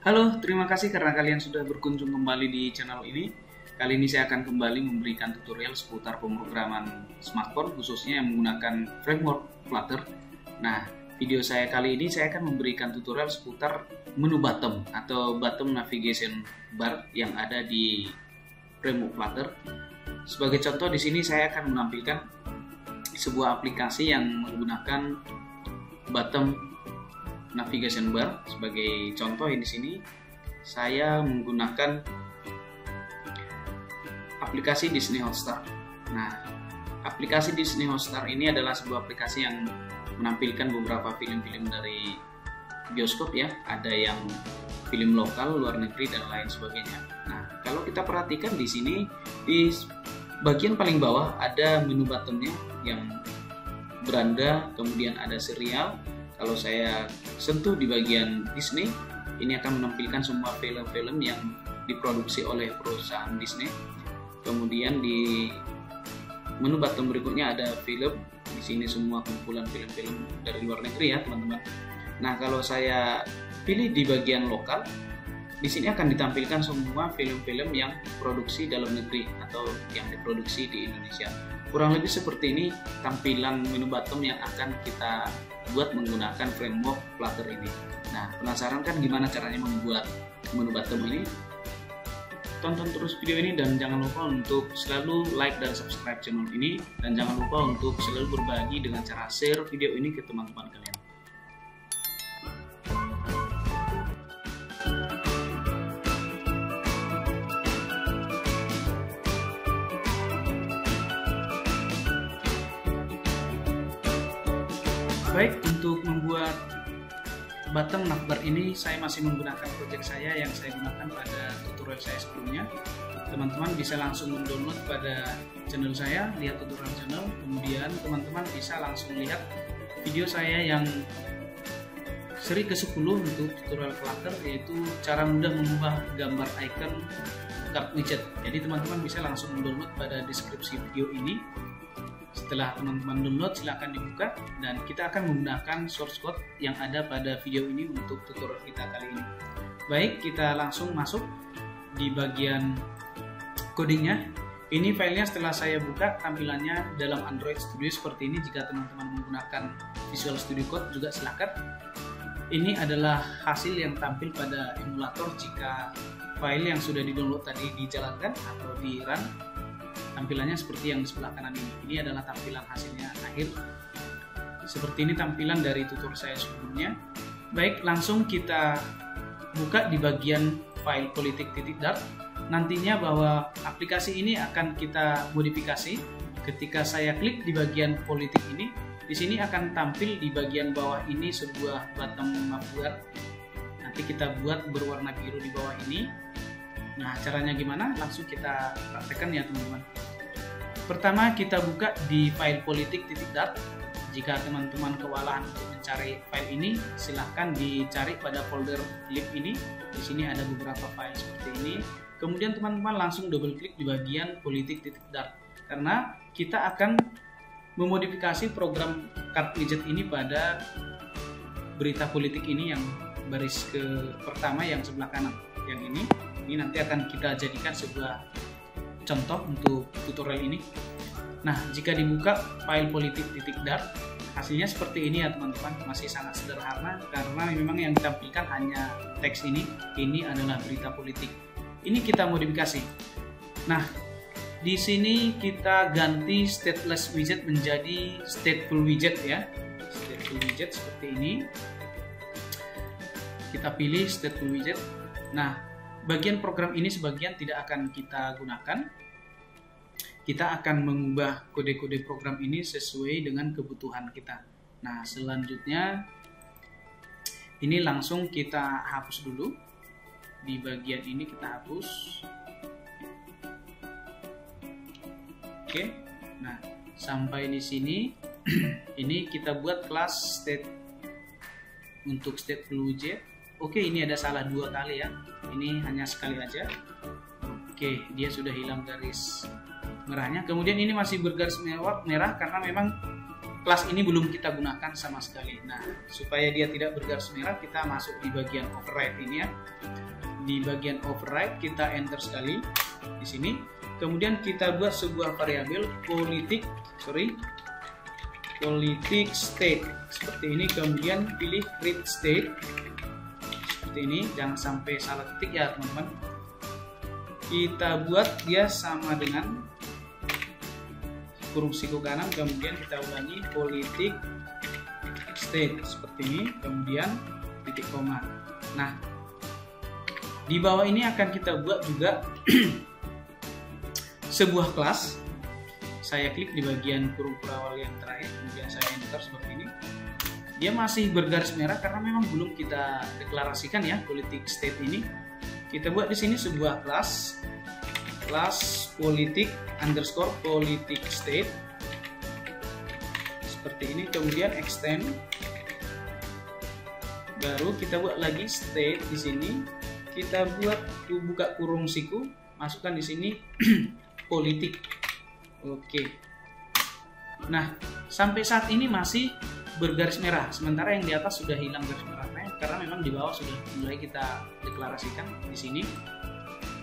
Halo, terima kasih karena kalian sudah berkunjung kembali di channel ini. Kali ini saya akan kembali memberikan tutorial seputar pemrograman smartphone, khususnya yang menggunakan framework Flutter. Nah, video saya kali ini saya akan memberikan tutorial seputar menu bottom atau bottom navigation bar yang ada di framework Flutter. Sebagai contoh di sini saya akan menampilkan sebuah aplikasi yang menggunakan bottom navigation bar. Sebagai contoh di sini saya menggunakan aplikasi Disney Hotstar. Nah, aplikasi Disney Hotstar ini adalah sebuah aplikasi yang menampilkan beberapa film-film dari bioskop ya. Ada yang film lokal, luar negeri dan lain sebagainya. Nah, kalau kita perhatikan di sini di bagian paling bawah ada menu bottomnya yang beranda, kemudian ada serial. Kalau saya sentuh di bagian Disney, ini akan menampilkan semua film-film yang diproduksi oleh perusahaan Disney. Kemudian di menu bottom berikutnya ada film. Di sini semua kumpulan film-film dari luar negeri ya, teman-teman. Nah, kalau saya pilih di bagian lokal, di sini akan ditampilkan semua film-film yang produksi dalam negeri atau yang diproduksi di Indonesia. Kurang lebih seperti ini tampilan menu bottom yang akan kita buat menggunakan framework Flutter ini. Nah, penasaran kan gimana caranya membuat menu bottom ini? Tonton terus video ini dan jangan lupa untuk selalu like dan subscribe channel ini, dan jangan lupa untuk selalu berbagi dengan cara share video ini ke teman-teman kalian. Baik, untuk membuat bottom navbar ini saya masih menggunakan project saya yang saya gunakan pada tutorial saya sebelumnya. Teman-teman bisa langsung mendownload pada channel saya, lihat tutorial channel, kemudian teman-teman bisa langsung lihat video saya yang seri ke-10 untuk tutorial Flutter, yaitu cara mudah mengubah gambar icon card widget. Jadi teman-teman bisa langsung mendownload pada deskripsi video ini. Setelah teman-teman download, silahkan dibuka dan kita akan menggunakan source code yang ada pada video ini untuk tutorial kita kali ini. Baik, kita langsung masuk di bagian codingnya. Ini filenya setelah saya buka, tampilannya dalam Android Studio seperti ini. Jika teman-teman menggunakan Visual Studio Code juga silahkan. Ini adalah hasil yang tampil pada emulator jika file yang sudah di-download tadi dijalankan atau di-run. Tampilannya seperti yang di sebelah kanan ini. Ini adalah tampilan hasilnya akhir. Seperti ini tampilan dari tutorial saya sebelumnya. Baik, langsung kita buka di bagian file politik.dart. Nantinya bahwa aplikasi ini akan kita modifikasi. Ketika saya klik di bagian politik ini, di sini akan tampil di bagian bawah ini sebuah bottom navbar. Nanti kita buat berwarna biru di bawah ini. Nah, caranya gimana? Langsung kita praktekkan ya teman-teman. Pertama, kita buka di file politik.dart. Jika teman-teman kewalahan untuk mencari file ini, silahkan dicari pada folder lib ini. Di sini ada beberapa file seperti ini. Kemudian teman-teman langsung double klik di bagian politik.dart, karena kita akan memodifikasi program card widget ini pada berita politik ini yang baris ke pertama yang sebelah kanan. Yang ini nanti akan kita jadikan sebuah contoh untuk tutorial ini. Nah, jika dibuka file politik.dart, hasilnya seperti ini ya teman-teman. Masih sangat sederhana karena memang yang ditampilkan hanya teks ini. Ini adalah berita politik. Ini kita modifikasi. Nah, di sini kita ganti stateless widget menjadi stateful widget ya. Stateful widget seperti ini. Kita pilih stateful widget. Nah, bagian program ini sebagian tidak akan kita gunakan. Kita akan mengubah kode-kode program ini sesuai dengan kebutuhan kita. Nah, selanjutnya ini langsung kita hapus dulu. Di bagian ini kita hapus. Oke. Nah, sampai di sini ini kita buat kelas state untuk stateful widget. Oke, ini ada salah 2 kali ya. Ini hanya sekali aja. Oke, dia sudah hilang garis merahnya. Kemudian ini masih bergaris merah karena memang kelas ini belum kita gunakan sama sekali. Nah, supaya dia tidak bergaris merah, kita masuk di bagian override ini ya. Di bagian override kita enter sekali di sini. Kemudian kita buat sebuah variabel politik state seperti ini. Kemudian pilih read state seperti ini. Jangan sampai salah ketik ya teman-teman. Kita buat dia sama dengan kurung siku kanan, kemudian kita ulangi politik state seperti ini, kemudian titik koma. Nah, di bawah ini akan kita buat juga sebuah kelas. Saya klik di bagian kurung awal yang terakhir, kemudian saya enter seperti ini. Dia masih bergaris merah karena memang belum kita deklarasikan ya politik state ini. Kita buat di sini sebuah kelas politik underscore politik state seperti ini, kemudian extend, baru kita buat lagi state di sini. Kita buka kurung siku, masukkan di sini politik. Oke. Nah, sampai saat ini masih bergaris merah, sementara yang di atas sudah hilang garis merahnya karena memang di bawah sudah mulai kita deklarasikan di sini.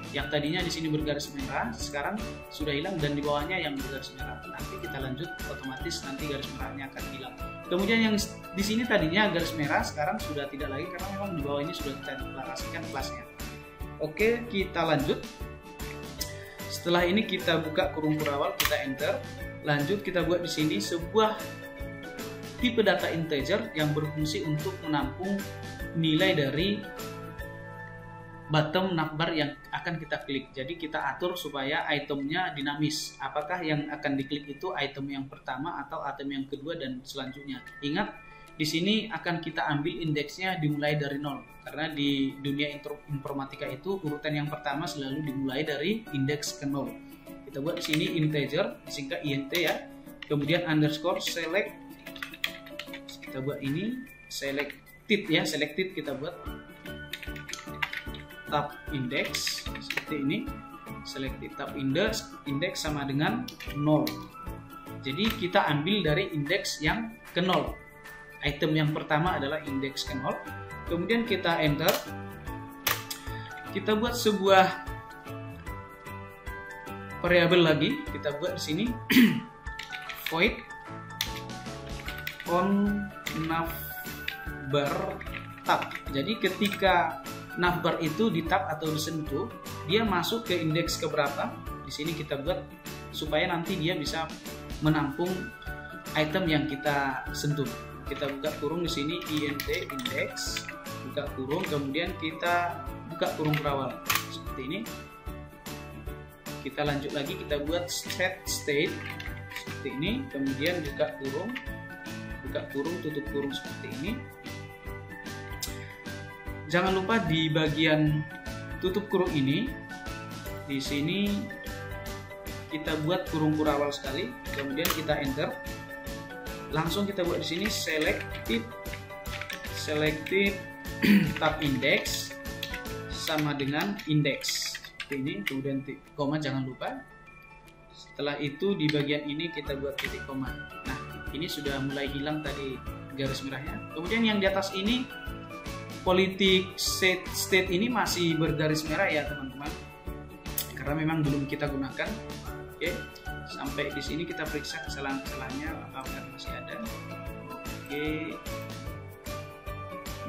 Yang tadinya di sini bergaris merah, sekarang sudah hilang dan di bawahnya yang bergaris merah. Nanti kita lanjut, otomatis nanti garis merahnya akan hilang. Kemudian yang di sini tadinya garis merah, sekarang sudah tidak lagi karena memang di bawah ini sudah kita deklarasikan kelasnya. Oke, kita lanjut. Setelah ini kita buka kurung awal, kita enter. Lanjut kita buat di sini sebuah tipe data integer yang berfungsi untuk menampung nilai dari bottom navbar yang akan kita klik. Jadi kita atur supaya itemnya dinamis. Apakah yang akan diklik itu item yang pertama atau item yang kedua dan selanjutnya. Ingat, di sini akan kita ambil indeksnya dimulai dari 0. Karena di dunia informatika itu urutan yang pertama selalu dimulai dari indeks ke 0. Kita buat di sini integer, disingkat int ya. Kemudian underscore select. Kita buat ini selected ya, selected kita buat. Tab index seperti ini, selected tab index sama dengan 0. Jadi kita ambil dari indeks yang ke 0. Item yang pertama adalah indeks ke 0. Kemudian kita enter. Kita buat sebuah variabel lagi. Kita buat di sini void on navbar tab. Jadi ketika navbar itu di tab atau disentuh, dia masuk ke indeks keberapa. Di sini kita buat supaya nanti dia bisa menampung item yang kita sentuh. Kita buka kurung di sini int index, buka kurung, kemudian kita buka kurung berawal seperti ini. Kita lanjut lagi, kita buat set state seperti ini, kemudian buka kurung, tutup kurung seperti ini. Jangan lupa di bagian tutup kurung ini, di sini kita buat kurung awal sekali, kemudian kita enter. Langsung kita buat di sini selected tab index sama dengan index seperti ini, kemudian koma jangan lupa. Setelah itu di bagian ini kita buat titik koma. Nah, ini sudah mulai hilang tadi garis merahnya. Kemudian yang di atas ini politik state ini masih bergaris merah ya teman-teman, karena memang belum kita gunakan. Oke, sampai di sini kita periksa kesalahan-kesalahannya apakah masih ada. Oke,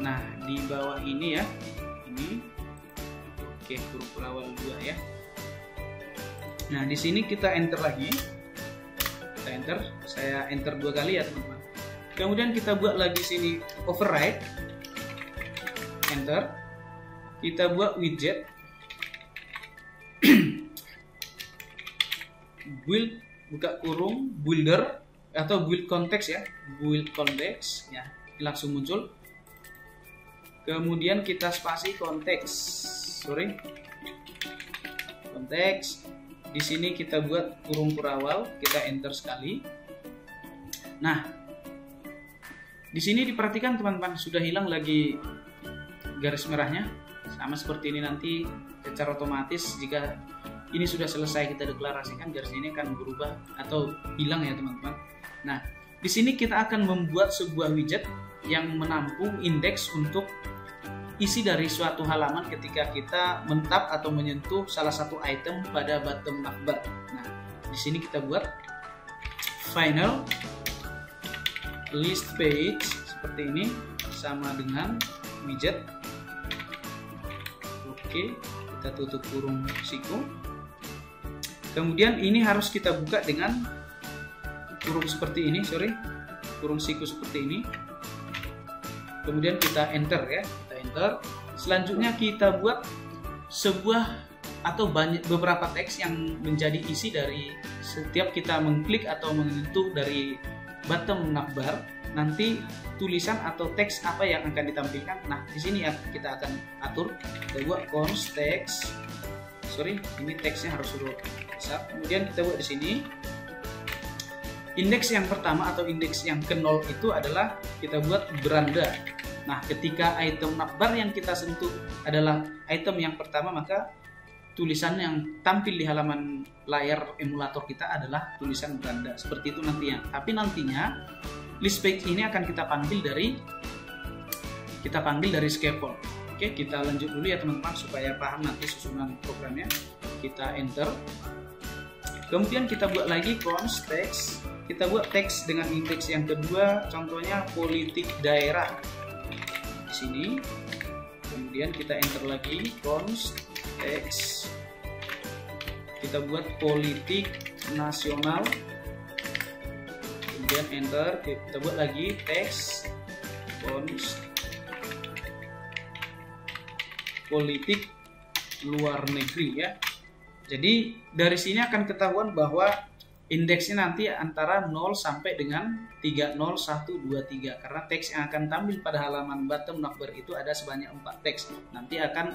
nah di bawah ini ya, ini oke, huruf awal 2 ya. Nah di sini kita enter lagi, saya enter 2 kali ya teman-teman. Kemudian kita buat lagi sini override, enter. Kita buat widget build, buka kurung, builder atau build context ya, build context ya, langsung muncul. Kemudian kita spasi konteks, konteks. Di sini kita buat kurung awal, kita enter sekali. Nah, di sini diperhatikan teman-teman, sudah hilang lagi garis merahnya. Sama seperti ini nanti secara otomatis jika ini sudah selesai kita deklarasikan, garis ini akan berubah atau hilang ya teman-teman. Nah, Di sini kita akan membuat sebuah widget yang menampung indeks untuk isi dari suatu halaman ketika kita mentap atau menyentuh salah satu item pada bottom navbar. Nah, di sini kita buat final list page seperti ini sama dengan widget. Oke, kita tutup kurung siku. Kemudian ini harus kita buka dengan kurung seperti ini, kurung siku seperti ini. Kemudian kita enter ya, kita enter. Selanjutnya kita buat sebuah atau beberapa teks yang menjadi isi dari setiap kita mengklik atau menyentuh dari bottom navbar. Nanti tulisan atau teks apa yang akan ditampilkan. Nah, di sini ya kita akan atur. Kita buat const text. Ini teksnya harus huruf besar. Kemudian kita buat di sini. Indeks yang pertama atau indeks yang ke-0 itu adalah kita buat beranda. Nah, ketika item navbar yang kita sentuh adalah item yang pertama, maka tulisan yang tampil di halaman layar emulator kita adalah tulisan beranda. Seperti itu nantinya. Tapi nantinya list page ini akan kita panggil dari scaffold. Oke, kita lanjut dulu ya teman-teman supaya paham nanti susunan programnya. Kita enter. Kemudian kita buat lagi const text. Kita buat teks dengan indeks yang kedua, contohnya politik daerah. Di sini. Kemudian kita enter lagi const text. Kita buat politik nasional. Kemudian enter. Kita buat lagi teks const politik luar negeri ya. Jadi dari sini akan ketahuan bahwa indeksnya nanti antara 0 sampai dengan 30123 karena teks yang akan tampil pada halaman bottom navbar itu ada sebanyak 4 teks. Nanti akan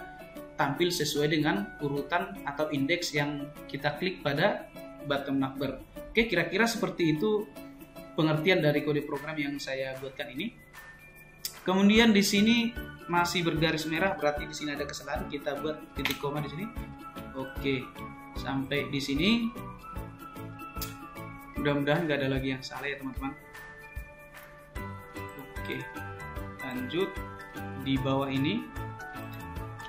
tampil sesuai dengan urutan atau indeks yang kita klik pada bottom navbar. Oke, kira-kira seperti itu pengertian dari kode program yang saya buatkan ini. Kemudian di sini masih bergaris merah, berarti di sini ada kesalahan. Kita buat titik koma di sini. Oke, sampai di sini. Mudah-mudahan nggak ada lagi yang salah ya teman-teman. Oke, lanjut di bawah ini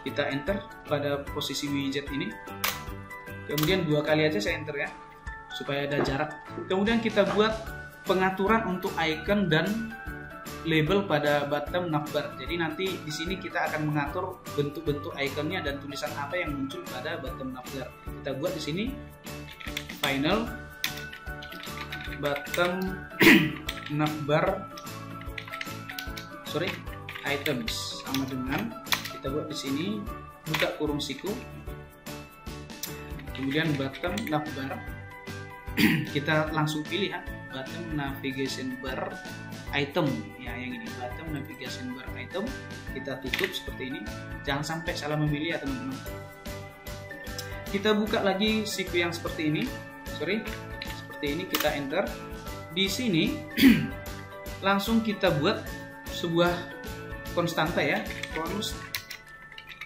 kita enter pada posisi widget ini. Kemudian 2 kali aja saya enter ya, supaya ada jarak. Kemudian kita buat pengaturan untuk icon dan label pada bottom navbar. Jadi nanti di sini kita akan mengatur bentuk-bentuk ikonnya dan tulisan apa yang muncul pada bottom navbar. Kita buat di sini final bottom navbar items sama dengan kita buat di sini buka kurung siku, kemudian bottom navbar kita langsung pilih ya, bottom navigation bar item ya, yang ini bottom navigation bar item. Kita tutup seperti ini, jangan sampai salah memilih ya teman-teman. Kita buka lagi siku yang seperti ini, seperti ini, kita enter. Di sini langsung kita buat sebuah konstanta ya, const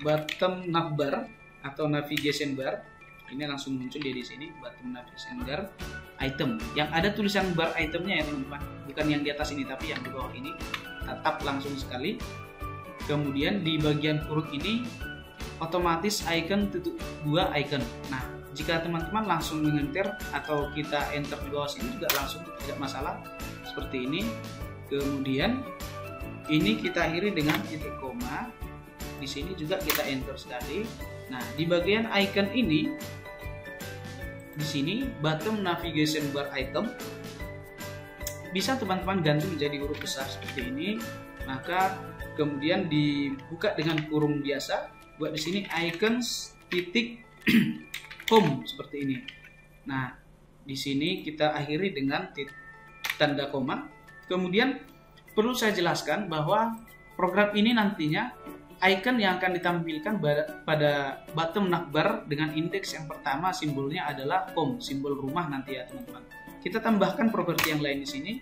bottom navbar atau navigation bar. Ini langsung muncul dia di sini, bottom navigation bar item. Yang ada tulisan bar itemnya ya teman-teman, bukan yang di atas ini tapi yang di bawah ini. Tetap langsung sekali. Kemudian di bagian kurung ini otomatis icon tutup 2 icon. Nah, jika teman-teman langsung mengenter atau kita enter di bawah sini juga langsung tidak masalah seperti ini. Kemudian ini kita akhiri dengan titik koma. Di sini juga kita enter sekali. Nah, di bagian icon ini di sini bottom navigation bar item bisa teman-teman ganti menjadi huruf besar seperti ini. Maka kemudian dibuka dengan kurung biasa. Buat di sini icons titik home seperti ini. Nah, di sini kita akhiri dengan tanda koma. Kemudian perlu saya jelaskan bahwa program ini nantinya icon yang akan ditampilkan pada bottom navbar dengan indeks yang pertama simbolnya adalah home, simbol rumah nanti ya teman-teman. Kita tambahkan properti yang lain di sini.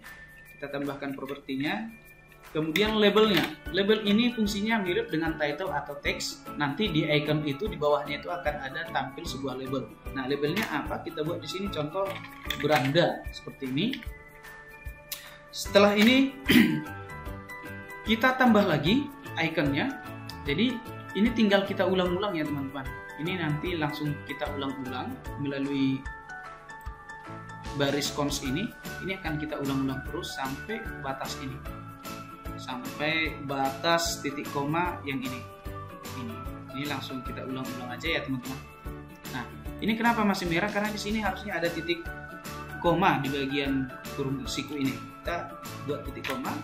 Kita tambahkan propertinya. Kemudian labelnya. Label ini fungsinya mirip dengan title atau teks. Nanti di icon itu di bawahnya itu akan ada tampil sebuah label. Nah, labelnya apa? Kita buat di sini contoh beranda seperti ini. Setelah ini kita tambah lagi ikonnya. Jadi ini tinggal kita ulang-ulang ya teman-teman. Ini nanti langsung kita ulang-ulang melalui baris cons ini akan kita ulang-ulang terus sampai batas ini, sampai batas titik koma yang ini langsung kita ulang-ulang aja ya teman-teman. Nah, ini kenapa masih merah? Karena di sini harusnya ada titik koma di bagian kurung siku ini. Kita buat titik koma.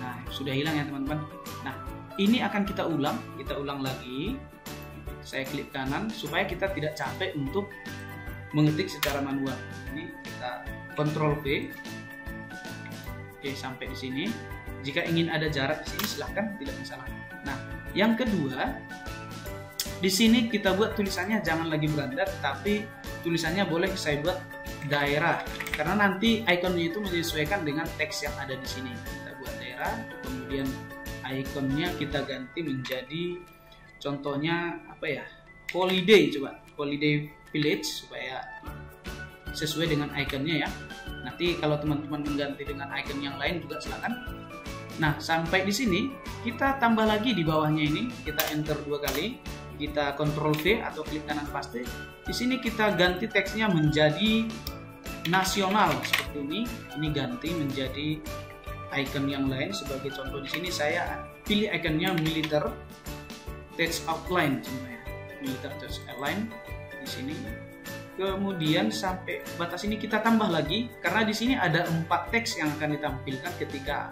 Nah, sudah hilang ya teman-teman. Nah, ini akan kita ulang lagi. Saya klik kanan supaya kita tidak capek untuk mengetik secara manual. Ini kita Ctrl V. Oke, sampai di sini. Jika ingin ada jarak di sini silahkan, tidak masalah. Nah, yang kedua, di sini kita buat tulisannya jangan lagi beranda, tapi tulisannya boleh saya buat daerah, karena nanti ikonnya itu menyesuaikan dengan teks yang ada di sini. Kita buat daerah, kemudian ikonnya kita ganti menjadi contohnya apa ya? Holiday, coba Holiday Village supaya sesuai dengan ikonnya ya. Nanti kalau teman-teman mengganti dengan icon yang lain juga silakan. Nah, sampai di sini kita tambah lagi di bawahnya ini, kita enter 2 kali, kita Ctrl V atau klik kanan paste. Di sini kita ganti teksnya menjadi nasional seperti ini. Ini ganti menjadi icon yang lain. Sebagai contoh di sini saya pilih ikonnya militer text outline contohnya. Militer text outline di sini. Kemudian sampai batas ini kita tambah lagi karena di sini ada 4 teks yang akan ditampilkan ketika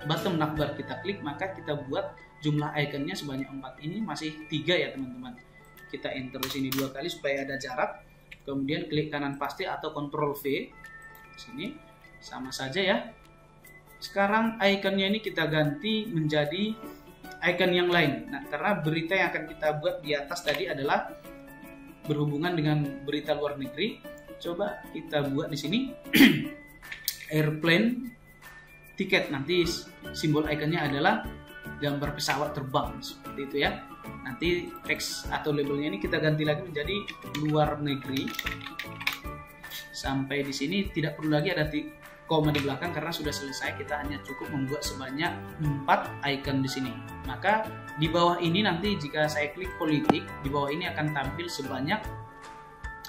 bottom navbar kita klik, maka kita buat jumlah ikonnya sebanyak 4. Ini masih 3 ya teman-teman. Kita enter di sini 2 kali supaya ada jarak. Kemudian klik kanan paste atau Ctrl V. Sini sama saja ya. Sekarang ikonnya ini kita ganti menjadi icon yang lain. Nah, karena berita yang akan kita buat di atas tadi adalah berhubungan dengan berita luar negeri. Coba kita buat di sini airplane tiket. Nanti simbol ikonnya adalah gambar pesawat terbang seperti itu ya. Nanti teks atau labelnya ini kita ganti lagi menjadi luar negeri. Sampai di sini tidak perlu lagi ada koma di belakang karena sudah selesai. Kita hanya cukup membuat sebanyak 4 icon di sini. Maka di bawah ini nanti jika saya klik politik, di bawah ini akan tampil sebanyak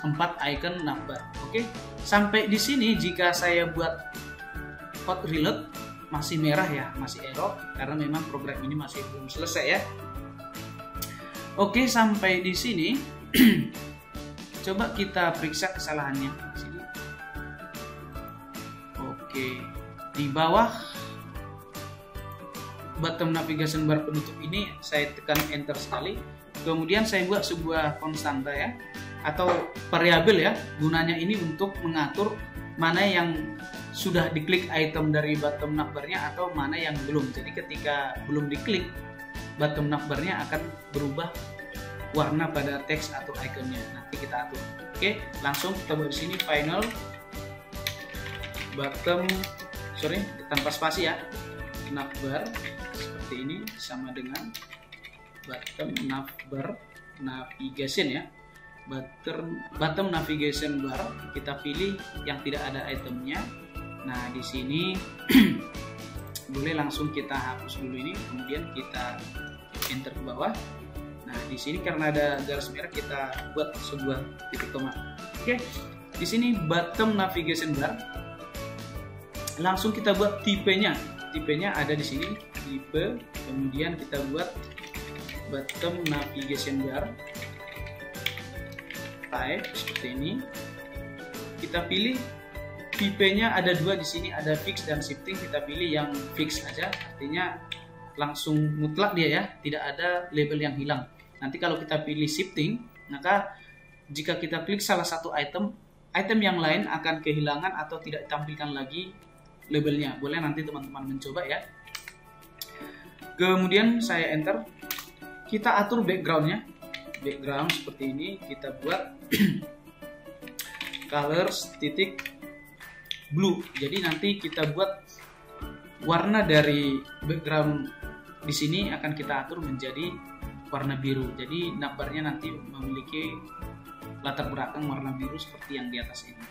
4 icon navbar. Oke, sampai di sini jika saya buat hot reload masih merah ya, masih error karena memang program ini masih belum selesai ya. Oke, sampai di sini coba kita periksa kesalahannya di sini. Oke, di bawah bottom navigation bar penutup ini saya tekan enter sekali. Kemudian saya buat sebuah konstanta ya atau variabel ya. Gunanya ini untuk mengatur mana yang sudah diklik item dari bottom navbarnya atau mana yang belum. Jadi ketika belum diklik, bottom navbarnya akan berubah warna pada teks atau ikonnya. Nanti kita atur. Oke, langsung kita buat di sini final bottom tanpa spasi ya, navbar seperti ini sama dengan bottom navbar navigation ya. Bottom navigation bar kita pilih yang tidak ada itemnya. Nah, di sini boleh langsung kita hapus dulu ini, kemudian kita enter ke bawah. Nah, di sini karena ada garis merah kita buat sebuah titik koma. Oke, di sini bottom navigation bar. Langsung kita buat tipenya. Tipenya ada di sini, tipe. Kemudian kita buat bottom navigation bar type seperti ini. Kita pilih tipenya ada 2 di sini, ada fix dan shifting. Kita pilih yang fix aja, artinya langsung mutlak dia ya, tidak ada label yang hilang. Nanti kalau kita pilih shifting, maka jika kita klik salah satu item yang lain akan kehilangan atau tidak ditampilkan lagi labelnya. Boleh nanti teman-teman mencoba ya. Kemudian saya enter. Kita atur backgroundnya. Background seperti ini. Kita buat colors titik blue. Jadi nanti kita buat warna dari background di sini akan kita atur menjadi warna biru. Jadi navbarnya nanti memiliki latar belakang warna biru seperti yang di atas ini.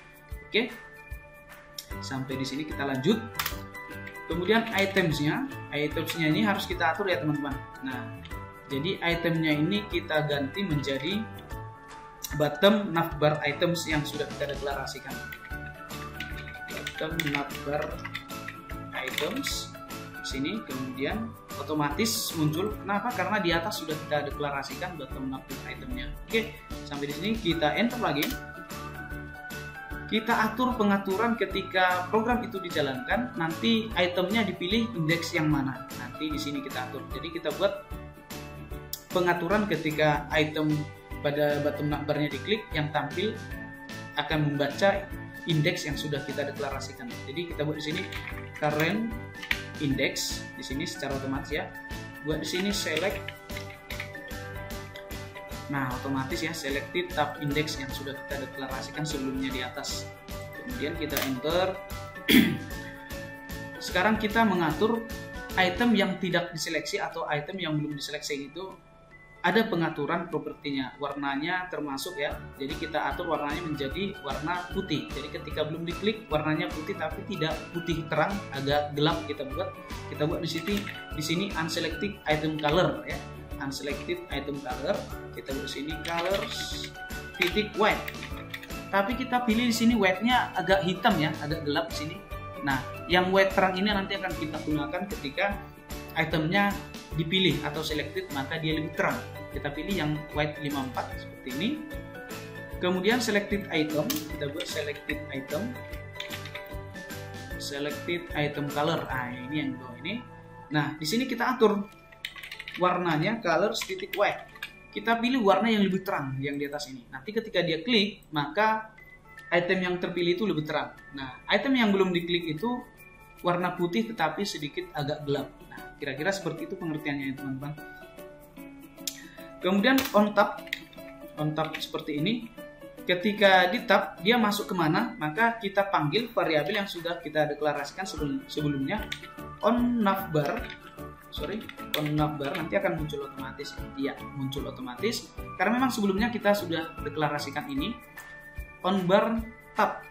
Oke. Sampai di sini kita lanjut. Kemudian itemsnya ini harus kita atur ya teman-teman. Nah, jadi itemnya ini kita ganti menjadi bottom navbar items yang sudah kita deklarasikan. Bottom navbar items sini, kemudian otomatis muncul. Kenapa? Karena di atas sudah kita deklarasikan bottom navbar itemnya. Oke, sampai di sini kita enter lagi. Kita atur pengaturan ketika program itu dijalankan, nanti itemnya dipilih indeks yang mana. Nanti di sini kita atur. Jadi kita buat pengaturan ketika item pada bottom navbarnya diklik, yang tampil akan membaca indeks yang sudah kita deklarasikan. Jadi kita buat di sini current index di sini secara otomatis ya. Buat di sini select. Nah, otomatis ya selected tab index yang sudah kita deklarasikan sebelumnya di atas. Kemudian kita enter. Sekarang kita mengatur item yang tidak diseleksi atau item yang belum diseleksi itu ada pengaturan propertinya, warnanya termasuk ya. Jadi kita atur warnanya menjadi warna putih. Jadi ketika belum diklik warnanya putih tapi tidak putih terang, agak gelap kita buat di sini unselected item color ya. Unselected item color, kita buat sini colors titik white. Tapi kita pilih di sini white-nya agak hitam ya, agak gelap di sini. Nah, yang white terang ini nanti akan kita gunakan ketika itemnya dipilih atau selected, maka dia lebih terang. Kita pilih yang white 54 seperti ini. Kemudian selected item, kita buat selected item. Selected item color. Ah, ini yang bawah ini. Nah, di sini kita atur warnanya colors titik white. Kita pilih warna yang lebih terang yang di atas ini. Nanti ketika dia klik, maka item yang terpilih itu lebih terang. Nah, item yang belum diklik itu warna putih tetapi sedikit agak gelap. Nah, kira-kira seperti itu pengertiannya ya teman-teman. Kemudian on tab seperti ini. Ketika di tab dia masuk kemana, maka kita panggil variabel yang sudah kita deklarasikan sebelumnya. On navbar nanti akan muncul otomatis. Iya, muncul otomatis karena memang sebelumnya kita sudah deklarasikan ini. On bar tab,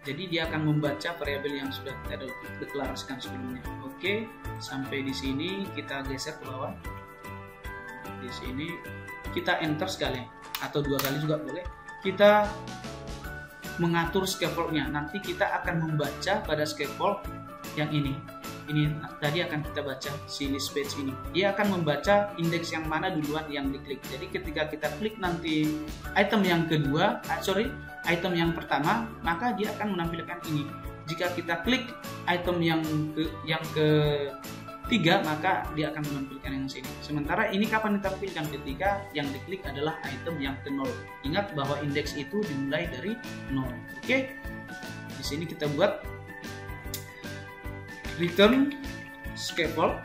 jadi dia akan membaca variabel yang sudah kita deklarasikan sebelumnya. Oke, sampai di sini kita geser ke bawah. Di sini kita enter sekali atau 2 kali juga boleh. Kita mengatur scaffoldnya. Nanti kita akan membaca pada scaffold yang ini tadi akan kita baca si list page ini. Dia akan membaca indeks yang mana duluan yang diklik. Jadi ketika kita klik nanti item yang item yang pertama, maka dia akan menampilkan ini. Jika kita klik item yang ketiga, maka dia akan menampilkan yang sini. Sementara ini kapan ditampilkan? Ketika yang diklik adalah item yang ke 0. Ingat bahwa indeks itu dimulai dari 0. Oke. Di sini kita buat return scaffold.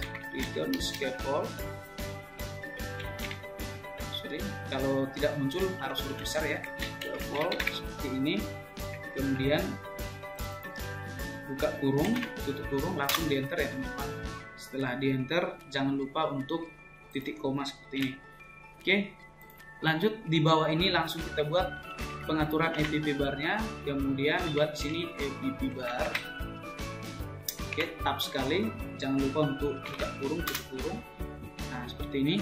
Kalau tidak muncul harus huruf besar ya. Scaffold seperti ini. Kemudian buka kurung, tutup kurung, langsung di enter ya teman-teman. Setelah di enter jangan lupa untuk titik koma seperti ini. Oke. Lanjut di bawah ini langsung kita buat pengaturan app barnya. Kemudian buat sini app bar. Oke, tab sekali, jangan lupa untuk buka kurung, tutup kurung. Nah, seperti ini.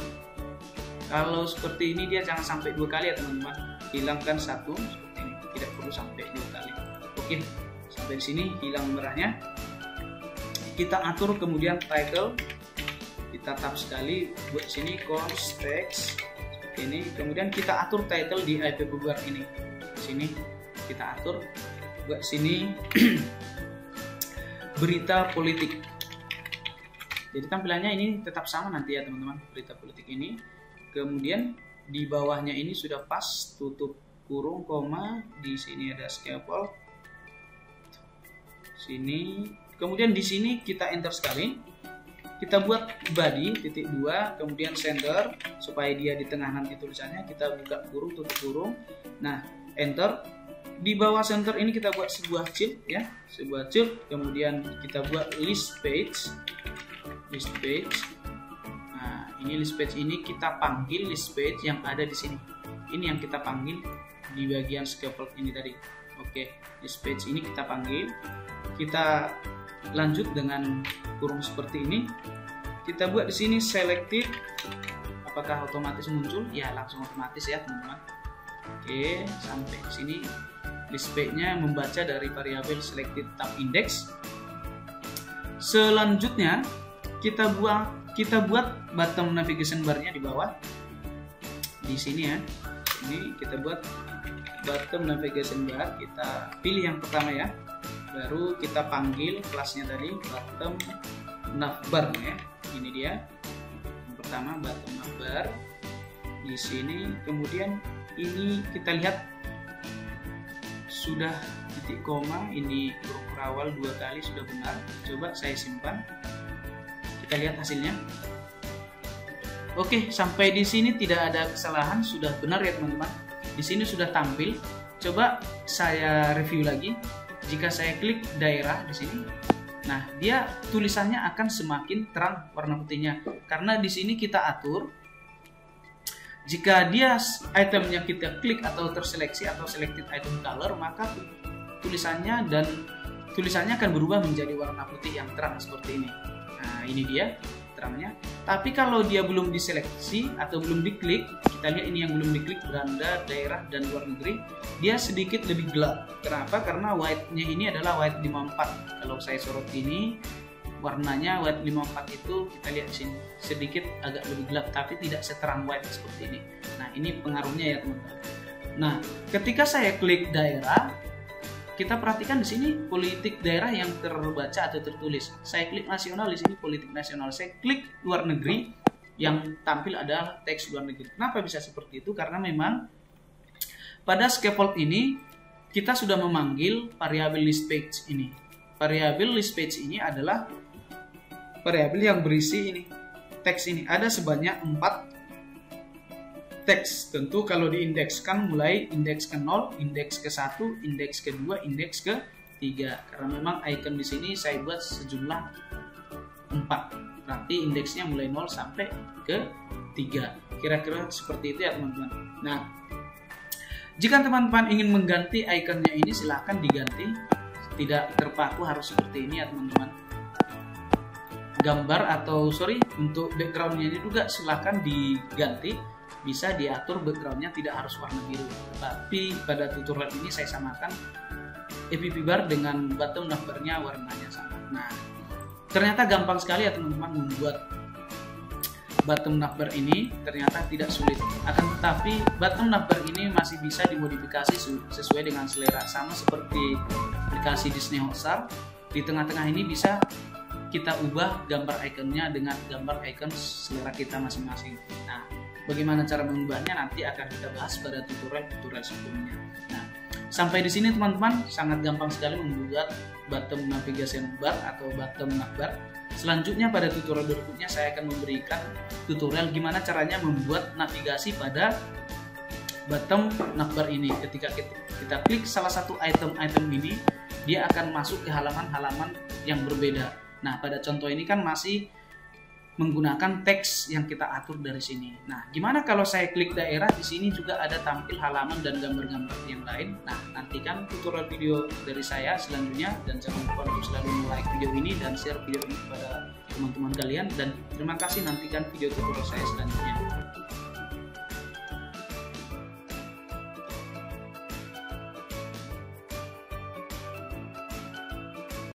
Kalau seperti ini dia jangan sampai 2 kali ya teman-teman. Hilangkan 1 seperti ini, tidak perlu sampai 2 kali. Oke, sampai di sini hilang merahnya. Kita atur kemudian title. Kita tab sekali, buat sini const text seperti ini. Kemudian kita atur title di app bar ini. Di sini kita atur, buat sini berita politik. Jadi tampilannya ini tetap sama nanti ya teman-teman, berita politik ini. Kemudian di bawahnya ini sudah pas, tutup kurung, koma, di sini ada scaffold. Sini. Kemudian di sini kita enter sekali. Kita buat body titik 2, kemudian center supaya dia di tengah nanti tulisannya. Kita buka kurung, tutup kurung. Nah, enter. Di bawah center ini kita buat sebuah child ya, sebuah child. Kemudian kita buat list page. Nah, ini list page ini kita panggil list page yang ada di sini. Ini yang kita panggil di bagian scaffold ini tadi. Oke, list page ini kita panggil. Kita lanjut dengan kurung seperti ini. Kita buat di sini selected. Apakah otomatis muncul? Ya, langsung otomatis ya teman-teman. Oke, sampai di sini list page-nya membaca dari variabel selected tab index. Selanjutnya kita buat bottom navigation bar-nya di bawah. Di sini ya. Ini kita buat bottom navigation bar. Kita pilih yang pertama ya. Baru kita panggil kelasnya tadi bottom navbar ya. Ini dia. Yang pertama bottom navbar. Di sini kemudian ini kita lihat sudah titik koma, ini huruf awal 2 kali sudah benar. Coba saya simpan. Kita lihat hasilnya. Oke, sampai di sini tidak ada kesalahan, sudah benar ya teman-teman. Di sini sudah tampil. Coba saya review lagi. Jika saya klik daerah di sini, nah dia tulisannya akan semakin terang warna putihnya. Karena di sini kita atur, jika dia itemnya kita klik atau terseleksi atau selected item color, maka tulisannya akan berubah menjadi warna putih yang terang seperti ini. Nah ini dia terangnya. Tapi kalau dia belum diseleksi atau belum diklik, kita lihat ini yang belum diklik, beranda, daerah, dan luar negeri, dia sedikit lebih gelap. Kenapa? Karena white-nya ini adalah white 54. Kalau saya sorot ini, warnanya white 54 itu kita lihat di sini sedikit agak lebih gelap, tapi tidak seterang white seperti ini. Nah ini pengaruhnya ya teman-teman. Nah ketika saya klik daerah, kita perhatikan di sini politik daerah yang terbaca atau tertulis. Saya klik nasional, di sini politik nasional. Saya klik luar negeri, yang tampil adalah teks luar negeri. Kenapa bisa seperti itu? Karena memang pada scaffold ini kita sudah memanggil variabel list page ini. Variabel list page ini adalah variabel yang berisi ini teks ini. Ada sebanyak 4 teks. Tentu kalau diindekskan mulai indeks ke-0, indeks ke-1, indeks ke-2, indeks ke-3. Karena memang icon di sini saya buat sejumlah 4. Berarti indeksnya mulai 0 sampai ke 3. Kira-kira seperti itu ya teman-teman. Nah, jika teman-teman ingin mengganti ikonnya ini, silahkan diganti. Tidak terpaku harus seperti ini ya teman-teman. Gambar atau untuk backgroundnya ini juga silahkan diganti. Bisa diatur backgroundnya tidak harus warna biru. Tapi pada tutorial ini saya samakan app bar dengan bottom navbarnya warnanya sama. Nah, ternyata gampang sekali ya teman-teman membuat bottom navbar ini. Ternyata tidak sulit. Akan tetapi bottom navbar ini masih bisa dimodifikasi sesuai dengan selera. Sama seperti aplikasi Disney Hotstar. Di tengah-tengah ini bisa kita ubah gambar ikonnya dengan gambar ikon selera kita masing-masing. Nah, bagaimana cara mengubahnya nanti akan kita bahas pada tutorial sebelumnya. Nah, sampai di sini teman-teman, sangat gampang sekali membuat bottom navigation bar atau bottom navbar. Selanjutnya pada tutorial berikutnya saya akan memberikan tutorial gimana caranya membuat navigasi pada bottom navbar ini. Ketika kita klik salah satu item ini, dia akan masuk ke halaman-halaman yang berbeda. Nah, pada contoh ini kan masih menggunakan teks yang kita atur dari sini. Nah, gimana kalau saya klik daerah? Di sini juga ada tampil halaman dan gambar-gambar yang lain. Nah, nantikan tutorial video dari saya selanjutnya, dan jangan lupa untuk selalu like video ini dan share video ini kepada teman-teman kalian. Dan terima kasih, nantikan video tutorial saya selanjutnya.